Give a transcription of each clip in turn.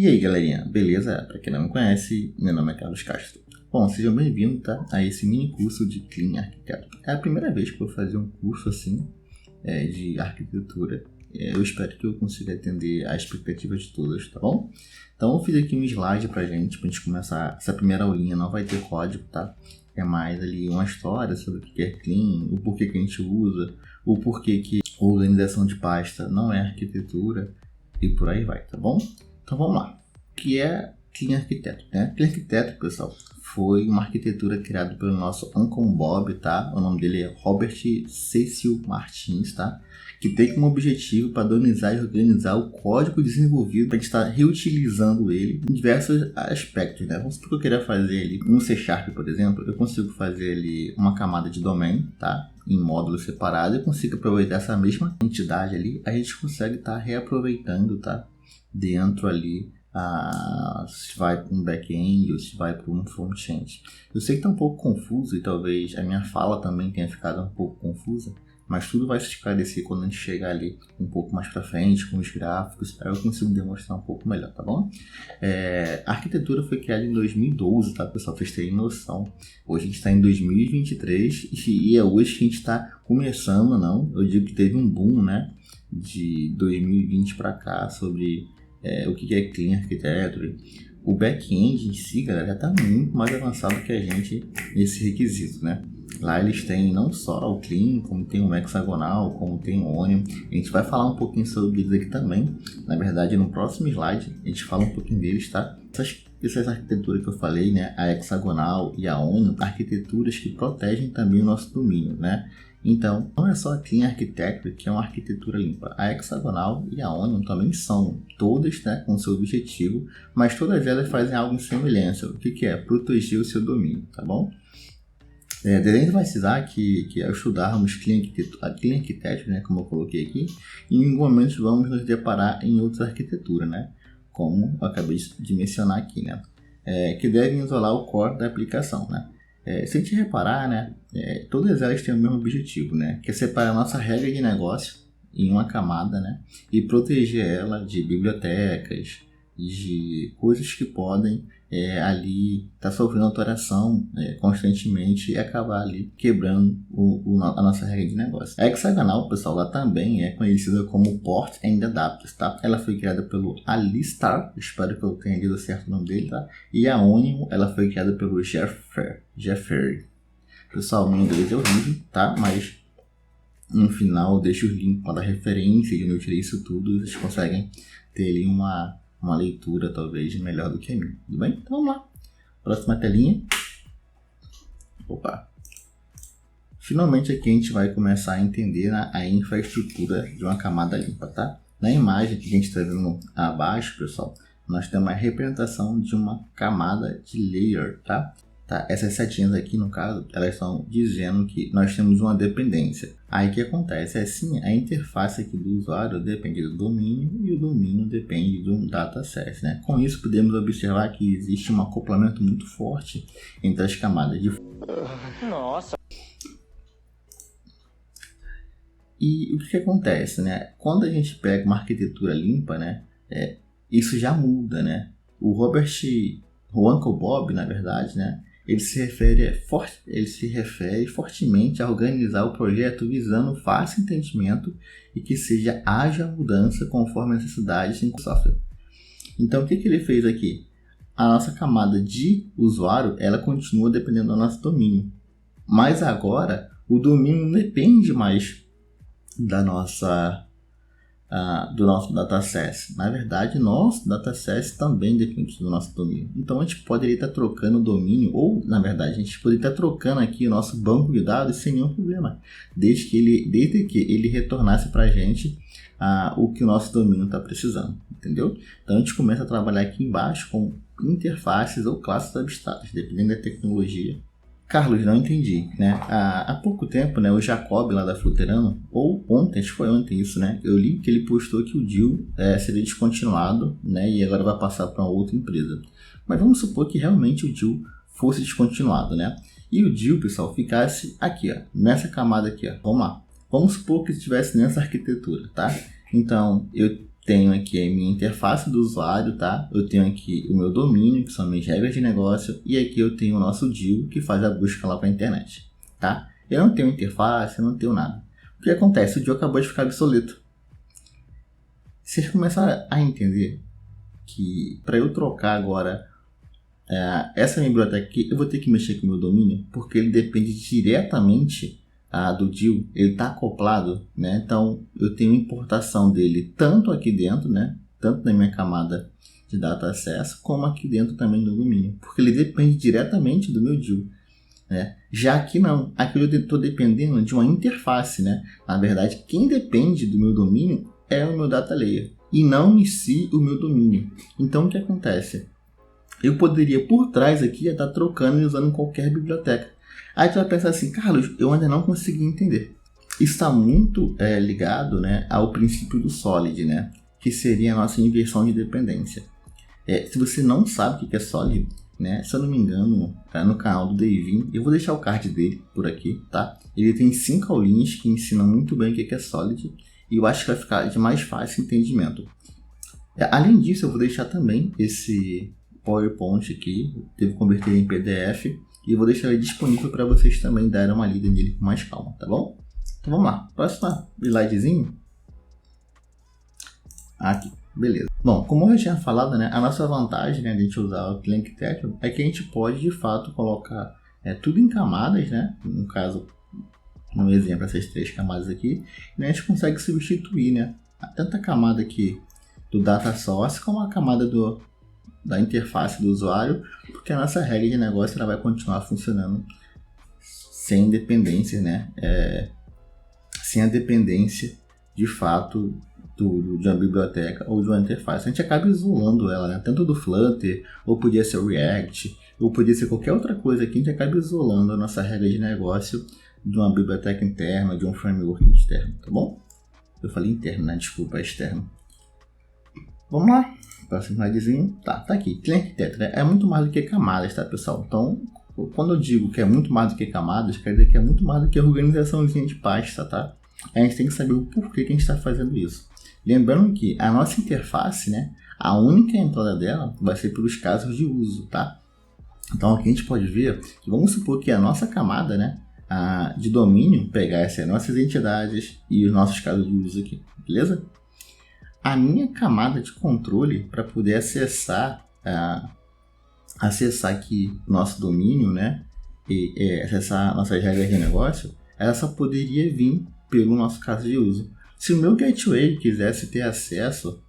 E aí, galerinha, beleza? Para quem não me conhece, meu nome é Carlos Castro. Bom, sejam bem-vindos, tá, a esse mini curso de Clean Arquiteto. É a primeira vez que eu vou fazer um curso assim, de arquitetura. Eu espero que eu consiga atender a expectativa de todas, tá bom? Então eu fiz aqui um slide pra gente começar essa primeira aulinha. Não vai ter código, tá? É mais ali uma história sobre o que é Clean, o porquê que a gente usa, o porquê que organização de pasta não é arquitetura e por aí vai, tá bom? Então vamos lá. O que é Clean Arquiteto, né? Clean Arquiteto, pessoal, foi uma arquitetura criada pelo nosso Uncle Bob, tá? O nome dele é Robert Cecil Martins, tá? Que tem como objetivo padronizar e organizar o código desenvolvido para a gente estar reutilizando ele em diversos aspectos, né? Vamos supor que eu queira fazer ali no C#, por exemplo, eu consigo fazer ali uma camada de domain, tá? Em módulos separados, eu consigo aproveitar essa mesma entidade ali, a gente consegue estar reaproveitando, tá? Dentro ali, se vai para um back-end ou se vai para um front-end. Eu sei que está um pouco confuso e talvez a minha fala também tenha ficado um pouco confusa, mas tudo vai se esclarecer quando a gente chegar ali um pouco mais para frente com os gráficos, aí eu consigo demonstrar um pouco melhor, tá bom? A arquitetura foi criada em 2012, tá, pessoal? Pra vocês terem noção. Hoje a gente está em 2023 e é hoje que a gente está começando, não? Eu digo que teve um boom, né? De 2020 para cá sobre o que é Clean Architecture. O back-end em si, galera, já está muito mais avançado que a gente nesse requisito, né? Lá eles têm não só o Clean, como tem o hexagonal, como tem o Onion. A gente vai falar um pouquinho sobre eles aqui também. Na verdade, no próximo slide, a gente fala um pouquinho deles, tá? Essas arquiteturas que eu falei, né? A hexagonal e a Onion, arquiteturas que protegem também o nosso domínio, né? Então, não é só a Clean Architecture que é uma arquitetura limpa. A hexagonal e a Onion também são, todas, né, com seu objetivo, mas todas elas fazem algo em semelhança. O que é? Proteger o seu domínio, tá bom? Devemos precisar que ao estudarmos a Clean Architecture, né, como eu coloquei aqui, em algum momento vamos nos deparar em outras arquiteturas, né, como eu acabei de mencionar aqui, né, que devem isolar o core da aplicação, né. Se a gente reparar, né, todas elas têm o mesmo objetivo, né, que é separar a nossa regra de negócio em uma camada, né, e proteger ela de bibliotecas, de coisas que podem ali estar sofrendo alteração constantemente e acabar ali quebrando a nossa regra de negócio. A hexagonal, pessoal, ela também é conhecida como Port and Adapters, tá? Ela foi criada pelo Alistar, espero que eu tenha dito certo o nome dele, tá? E a Onion, ela foi criada pelo Jeffrey. Pessoal, meu inglês é horrível, tá? Mas no final eu deixo os links para dar referência de onde eu tirei isso tudo, vocês conseguem ter ali uma leitura talvez melhor do que a minha, tudo bem? Então vamos lá, próxima telinha. Opa! Finalmente aqui a gente vai começar a entender a infraestrutura de uma camada limpa, tá? Na imagem que a gente está vendo abaixo, pessoal, nós temos a representação de uma camada de layer, tá? Essas setinhas aqui, no caso, elas estão dizendo que nós temos uma dependência. Aí o que acontece? Assim, a interface aqui do usuário depende do domínio e o domínio depende do dataset, né? Com isso, podemos observar que existe um acoplamento muito forte entre as camadas de... Nossa! E o que acontece, né? Quando a gente pega uma arquitetura limpa, né? Isso já muda, né? O Uncle Bob, na verdade, né? Ele se refere fortemente a organizar o projeto visando fácil entendimento e que seja ágil a mudança conforme as necessidades do software. Então, o que ele fez aqui? A nossa camada de usuário, ela continua dependendo do nosso domínio. Mas agora, o domínio não depende mais do nosso dataset. Na verdade, nosso dataset também depende do nosso domínio. Então, a gente poderia estar trocando o domínio, ou, na verdade, a gente poderia estar trocando aqui o nosso banco de dados sem nenhum problema, desde que ele retornasse para a gente o que o nosso domínio está precisando, entendeu? Então, a gente começa a trabalhar aqui embaixo com interfaces ou classes abstratas, dependendo da tecnologia. Carlos, não entendi, né? Há pouco tempo, né, o Jacob lá da Fluterano, ou ontem, acho que foi ontem isso, né? Eu li que ele postou que o deal seria descontinuado, né? E agora vai passar para outra empresa. Mas vamos supor que realmente o deal fosse descontinuado, né? E o deal, pessoal, ficasse aqui, ó, nessa camada aqui, ó. Vamos lá. Vamos supor que estivesse nessa arquitetura, tá? Então, eu tenho aqui a minha interface do usuário, tá? Eu tenho aqui o meu domínio, que são minhas regras de negócio, e aqui eu tenho o nosso DIU, que faz a busca lá para a internet, tá? Eu não tenho interface, eu não tenho nada. O que acontece? O DIU acabou de ficar obsoleto. Vocês começaram a entender que para eu trocar agora essa biblioteca aqui, eu vou ter que mexer com o meu domínio, porque ele depende diretamente do DIU, ele está acoplado, né? Então eu tenho importação dele tanto aqui dentro, né? Tanto na minha camada de data acesso, como aqui dentro também do domínio, porque ele depende diretamente do meu DIU, né? Já aqui não, aqui eu estou dependendo de uma interface, né? Na verdade, quem depende do meu domínio é o meu data layer e não em si o meu domínio. Então o que acontece? Eu poderia por trás aqui estar trocando e usando qualquer biblioteca. Aí tu vai pensar assim, Carlos, eu ainda não consegui entender. Isso está muito ligado, né, ao princípio do Solid, né, que seria a nossa inversão de dependência. Se você não sabe o que é Solid, né, se eu não me engano, tá no canal do Davin, eu vou deixar o card dele por aqui, tá? Ele tem 5 aulinhas que ensinam muito bem o que é Solid e eu acho que vai ficar de mais fácil entendimento. Além disso, eu vou deixar também esse PowerPoint aqui, devo converter em PDF e vou deixar ele disponível para vocês também darem uma lida nele com mais calma, tá bom? Então vamos lá, próximo slidezinho. Aqui, beleza. Bom, como eu já tinha falado, né, a nossa vantagem, né, de a gente usar o Link Tether é que a gente pode de fato colocar tudo em camadas, né? No caso, no exemplo, essas 3 camadas aqui, e a gente consegue substituir, né, tanto a camada aqui do data source como a camada da interface do usuário, porque a nossa regra de negócio ela vai continuar funcionando sem dependência, né? Sem a dependência de fato de uma biblioteca ou de uma interface. A gente acaba isolando ela, né? Tanto do Flutter, ou podia ser o React, ou podia ser qualquer outra coisa aqui, a gente acaba isolando a nossa regra de negócio de uma biblioteca interna, de um framework externo, tá bom? Eu falei interno, né? Desculpa, é externo. Vamos lá. Próximo slidezinho. Tá aqui. Link Tether é muito mais do que camadas, tá, pessoal? Então, quando eu digo que é muito mais do que camadas, quer dizer que é muito mais do que organizaçãozinha de pasta, tá? A gente tem que saber o porquê que a gente está fazendo isso. Lembrando que a nossa interface, né, a única entrada dela vai ser pelos casos de uso, tá? Então, aqui a gente pode ver que vamos supor que a nossa camada, né, de domínio pegar essas nossas entidades e os nossos casos de uso aqui, beleza? A minha camada de controle para poder acessar aqui nosso domínio, né, e acessar nossas regras de negócio, ela só poderia vir pelo nosso caso de uso. Se o meu gateway quisesse ter acesso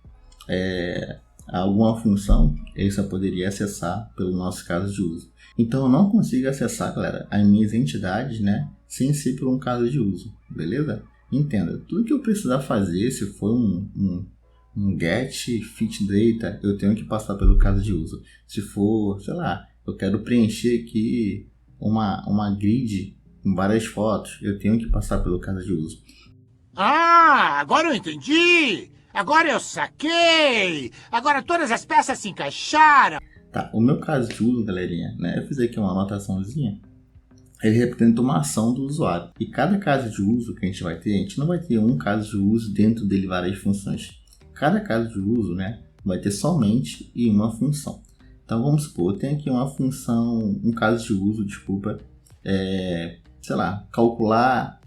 a alguma função, ele só poderia acessar pelo nosso caso de uso. Então eu não consigo acessar, galera, as minhas entidades, né, sem ser por um caso de uso, beleza? Entenda, tudo que eu precisar fazer, se for um get fit data, eu tenho que passar pelo caso de uso. Se for, sei lá, eu quero preencher aqui uma grid com várias fotos, eu tenho que passar pelo caso de uso. Ah, agora eu entendi! Agora eu saquei! Agora todas as peças se encaixaram! Tá, o meu caso de uso, galerinha, né, eu fiz aqui uma anotaçãozinha, ele representa uma ação do usuário. E cada caso de uso que a gente vai ter, a gente não vai ter um caso de uso dentro dele várias funções. Cada caso de uso, né, vai ter somente uma função. Então vamos supor, eu tenho aqui uma função, um caso de uso, desculpa, sei lá, calcular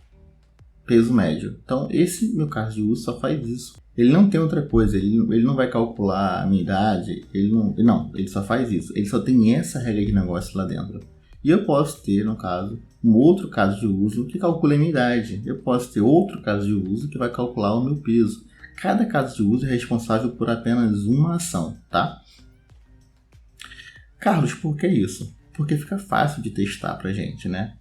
peso médio. Então esse meu caso de uso só faz isso. Ele não tem outra coisa, ele não vai calcular a minha idade, ele só faz isso. Ele só tem essa regra de negócio lá dentro. E eu posso ter, no caso, um outro caso de uso que calcula a minha idade. Eu posso ter outro caso de uso que vai calcular o meu peso. Cada caso de uso é responsável por apenas uma ação, tá? Carlos, por que isso? Porque fica fácil de testar pra gente, né?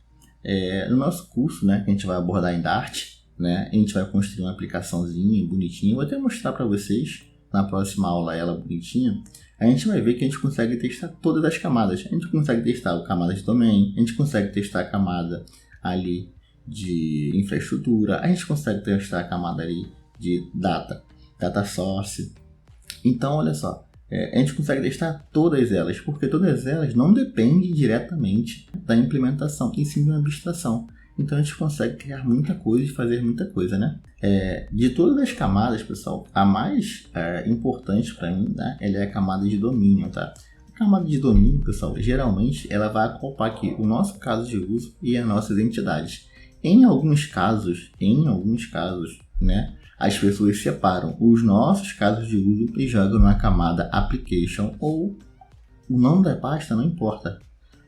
No nosso curso, né, que a gente vai abordar em Dart, né, a gente vai construir uma aplicaçãozinha bonitinha. Vou até mostrar para vocês na próxima aula ela bonitinha. A gente vai ver que a gente consegue testar todas as camadas. A gente consegue testar a camada de domain, a gente consegue testar a camada ali de infraestrutura, a gente consegue testar a camada ali de data source. Então, olha só, a gente consegue testar todas elas, porque todas elas não dependem diretamente da implementação, e sim de uma abstração. Então a gente consegue criar muita coisa e fazer muita coisa, né? De todas as camadas, pessoal, a mais importante para mim, né, ela é a camada de domínio, tá? A camada de domínio, pessoal, geralmente ela vai acoplar aqui o nosso caso de uso e as nossas entidades. Em alguns casos, né, as pessoas separam os nossos casos de uso e jogam na camada application ou o nome da pasta, não importa.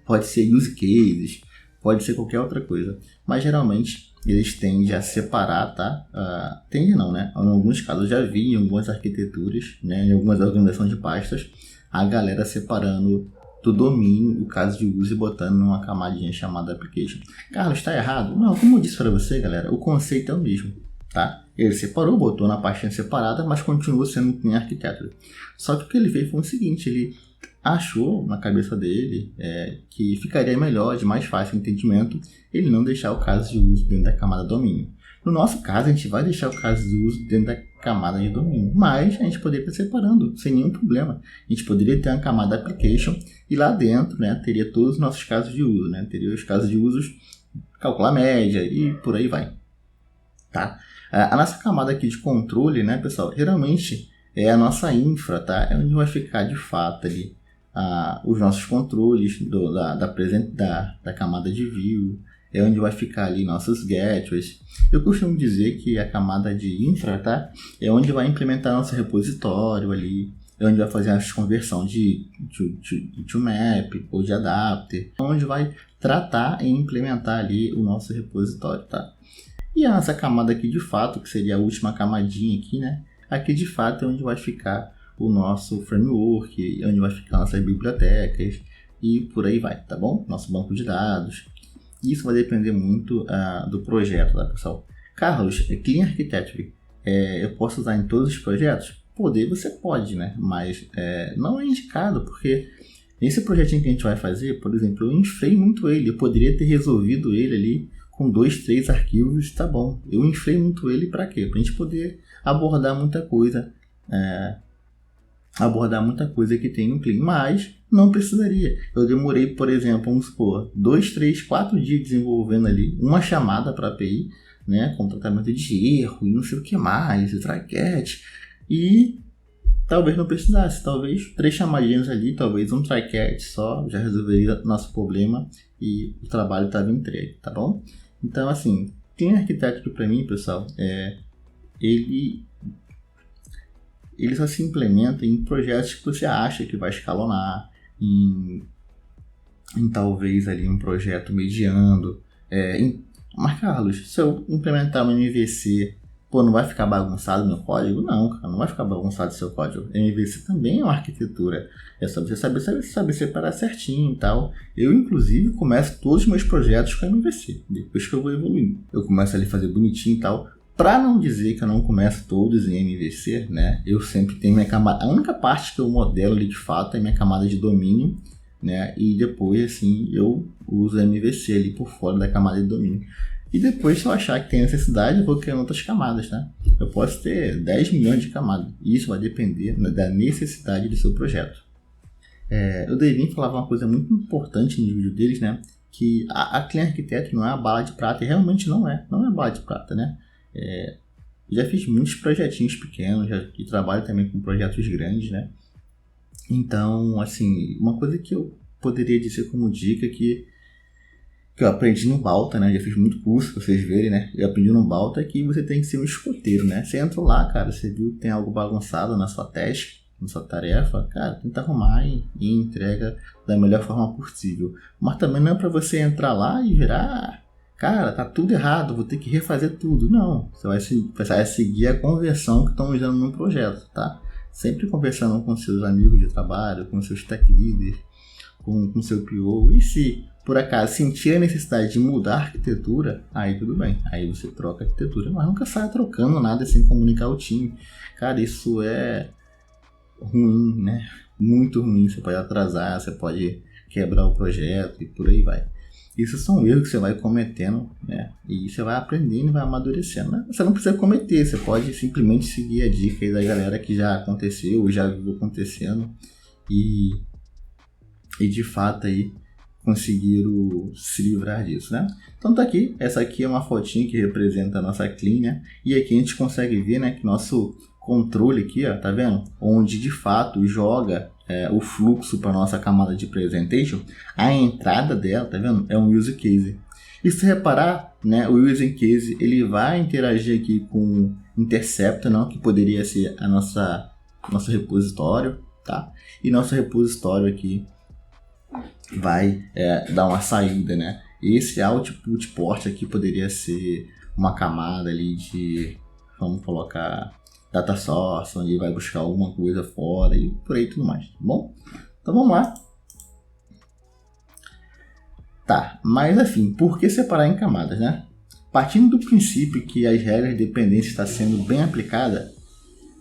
Pode ser use cases, pode ser qualquer outra coisa. Mas geralmente eles tendem a separar, tá? Tendem não, né? Em alguns casos eu já vi em algumas arquiteturas, né, em algumas organizações de pastas, a galera separando do domínio o caso de uso e botando numa camadinha chamada application. Carlos, está errado? Não, como eu disse para você, galera, o conceito é o mesmo, tá? Ele separou, botou na pastinha separada, mas continua sendo um Clean Architecture. Só que o que ele fez foi o seguinte, ele achou na cabeça dele que ficaria melhor, de mais fácil entendimento, ele não deixar o caso de uso dentro da camada domínio. No nosso caso, a gente vai deixar o caso de uso dentro da camada de domínio, mas a gente poderia estar separando, sem nenhum problema. A gente poderia ter uma camada application e lá dentro, né, teria todos os nossos casos de uso, né, teria os casos de usos, calcular média e por aí vai. Tá? A nossa camada aqui de controle, né, pessoal, geralmente é a nossa infra, tá? É onde vai ficar de fato ali os nossos controles da camada de view, é onde vai ficar ali nossos gateways. Eu costumo dizer que a camada de infra, tá? É onde vai implementar nosso repositório ali, é onde vai fazer a conversão de map ou de adapter, é onde vai tratar e implementar ali o nosso repositório, tá? E a nossa camada aqui de fato, que seria a última camadinha aqui, né? Aqui de fato é onde vai ficar o nosso framework, onde vai ficar nossas bibliotecas e por aí vai, tá bom? Nosso banco de dados. Isso vai depender muito do projeto, tá, pessoal? Carlos, Clean Architecture, eu posso usar em todos os projetos? Poder você pode, né? Mas não é indicado, porque nesse projetinho que a gente vai fazer, por exemplo, eu inflei muito ele. Eu poderia ter resolvido ele ali com 2, 3 arquivos, tá bom. Eu inflei muito ele para quê? Para a gente poder abordar muita coisa, que tem no Clean, mas não precisaria. Eu demorei, por exemplo, vamos supor, 2, 3, 4 dias desenvolvendo ali uma chamada para API, né, com tratamento de erro e não sei o que mais, try catch, e talvez não precisasse, talvez 3 chamadinhas ali, talvez um try catch só, já resolveria nosso problema e o trabalho estava entregue, tá bom? Então, assim, Clean Architecture para mim, pessoal, ele só se implementa em projetos que você acha que vai escalonar, em talvez ali um projeto mediano. Mas, Carlos, se eu implementar uma MVC, não vai ficar bagunçado meu código? Não, cara, não vai ficar bagunçado seu código. MVC também é uma arquitetura. É só você saber separar certinho e tal. Eu, inclusive, começo todos os meus projetos com MVC. Depois que eu vou evoluindo, eu começo ali a fazer bonitinho e tal. Para não dizer que eu não começo todos em MVC, né? Eu sempre tenho minha camada. A única parte que eu modelo ali de fato é minha camada de domínio, né? E depois, assim, eu uso MVC ali por fora da camada de domínio. E depois, se eu achar que tem necessidade, eu vou criando outras camadas, né? Eu posso ter 10 milhões de camadas. E isso vai depender, né, da necessidade do seu projeto. O Devin falava uma coisa muito importante no vídeo deles, né? Que a Clean Architecture não é a bala de prata. E realmente não é a bala de prata, né? Já fiz muitos projetinhos pequenos e trabalho também com projetos grandes, né? Então, assim, uma coisa que eu poderia dizer como dica que eu aprendi no Balta, né? Já fiz muito curso pra vocês verem, né? Eu aprendi no Balta que você tem que ser um escoteiro, né? Você entrou lá, cara, você viu que tem algo bagunçado na sua task, na sua tarefa, cara, tenta arrumar e entrega da melhor forma possível. Mas também não é pra você entrar lá e virar... Cara, tá tudo errado, vou ter que refazer tudo. Não, você vai seguir a conversão que estão usando no projeto, tá? Sempre conversando com seus amigos de trabalho, com seus tech leaders, com seu PO. E se, por acaso, sentir a necessidade de mudar a arquitetura, aí tudo bem. Aí você troca a arquitetura, mas nunca saia trocando nada sem comunicar o time. Cara, isso é ruim, né? Muito ruim. Você pode atrasar, você pode quebrar o projeto e por aí vai. Isso são erros que você vai cometendo, né? E você vai aprendendo e vai amadurecendo, né? Você não precisa cometer, você pode simplesmente seguir a dica aí da galera que já aconteceu, já viu acontecendo e de fato aí conseguiram se livrar disso, né? Então tá aqui, essa aqui é uma fotinha que representa a nossa clean, né? E aqui a gente consegue ver, né, que nosso controle aqui, ó, tá vendo? Onde de fato joga o fluxo para nossa camada de presentation, a entrada dela, tá vendo? É um use case. E se reparar, né, o use case ele vai interagir aqui com interceptor, não, que poderia ser a nosso repositório, tá? E nosso repositório aqui vai dar uma saída, né? Esse output port aqui poderia ser uma camada ali de, vamos colocar, data source, onde vai buscar alguma coisa fora e por aí tudo mais, tá bom? Então vamos lá. Tá, mas assim, por que separar em camadas, né? Partindo do princípio que as regras de dependência está sendo bem aplicada,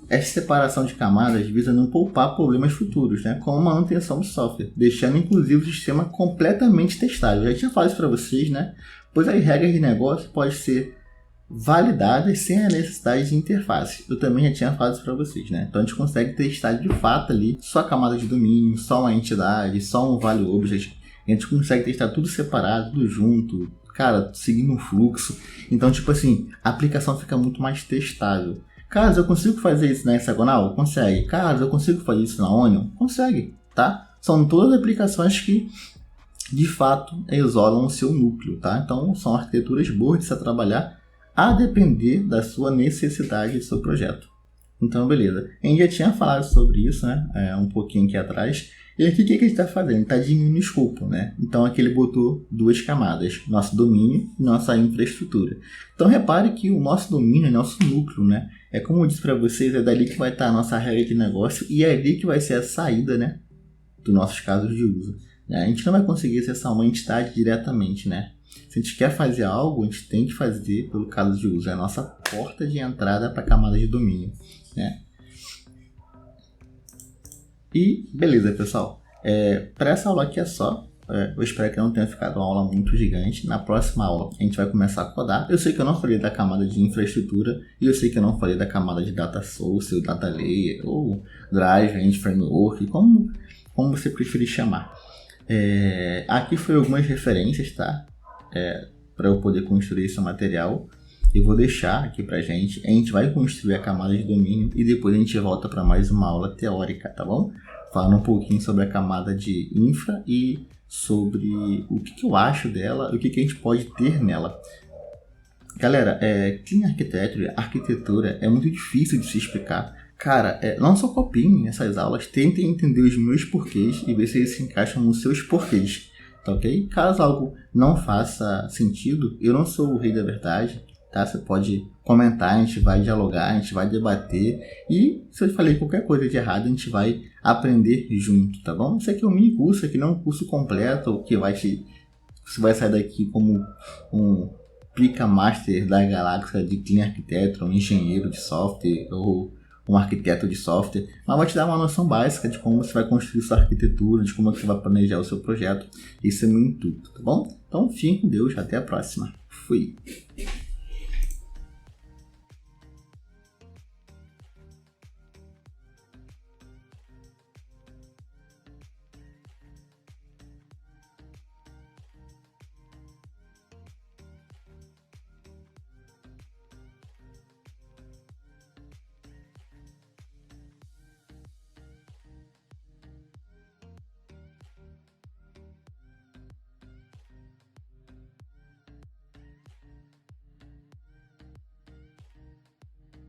essa separação de camadas visa não poupar problemas futuros, né? Como manutenção do software, deixando inclusive o sistema completamente testável. Eu já tinha falado isso para vocês, né? Pois as regras de negócio podem ser validadas sem a necessidade de interface. Eu também já tinha falado isso para vocês, né? Então a gente consegue testar de fato ali só a camada de domínio, só uma entidade, só um value object. A gente consegue testar tudo separado, tudo junto, cara, seguindo um fluxo. Então, tipo assim, a aplicação fica muito mais testável. Caso eu consigo fazer isso na hexagonal? Consegue. Caso eu consigo fazer isso na Onion? Consegue, tá? São todas aplicações que, de fato, isolam o seu núcleo, tá? Então, são arquiteturas boas de se trabalhar a depender da sua necessidade do seu projeto. Então, beleza. A gente já tinha falado sobre isso, né? Um pouquinho aqui atrás. E aqui o que a gente está fazendo? Está diminuindo o escopo, né? Então aqui ele botou duas camadas, nosso domínio e nossa infraestrutura. Então repare que o nosso domínio é nosso núcleo, né? É como eu disse para vocês, é dali que vai estar a nossa regra de negócio e é ali que vai ser a saída, né, dos nossos casos de uso. A gente não vai conseguir acessar uma entidade diretamente, né? Se a gente quer fazer algo, a gente tem que fazer pelo caso de uso. É a nossa porta de entrada para a camada de domínio, né? E beleza, pessoal. Para essa aula aqui é só. Eu espero que não tenha ficado uma aula muito gigante. Na próxima aula a gente vai começar a codar. Eu sei que eu não falei da camada de infraestrutura e eu sei que eu não falei da camada de data source, ou data layer, ou drive, end framework, como você preferir chamar. Aqui foi algumas referências, tá? Para eu poder construir esse material. Eu vou deixar aqui pra gente. A gente vai construir a camada de domínio e depois a gente volta para mais uma aula teórica, tá bom? Falando um pouquinho sobre a camada de infra e sobre o que eu acho dela e o que a gente pode ter nela. Galera, Clean Architecture, arquitetura, é muito difícil de se explicar. Cara, não só copiem essas aulas, tentem entender os meus porquês e ver se eles se encaixam nos seus porquês, tá ok? Caso algo não faça sentido, eu não sou o rei da verdade, tá? Você pode comentar, a gente vai dialogar, a gente vai debater e se eu falei qualquer coisa de errado, a gente vai aprender junto, tá bom? Isso aqui é um mini curso, aqui não é um curso completo que você vai sair daqui como um Pica Master da galáxia de Clean Architecture, um engenheiro de software ou um arquiteto de software, mas vai te dar uma noção básica de como você vai construir sua arquitetura, de como você vai planejar o seu projeto. Isso é meu intuito, tá bom? Então, fiquem com Deus, até a próxima. Fui!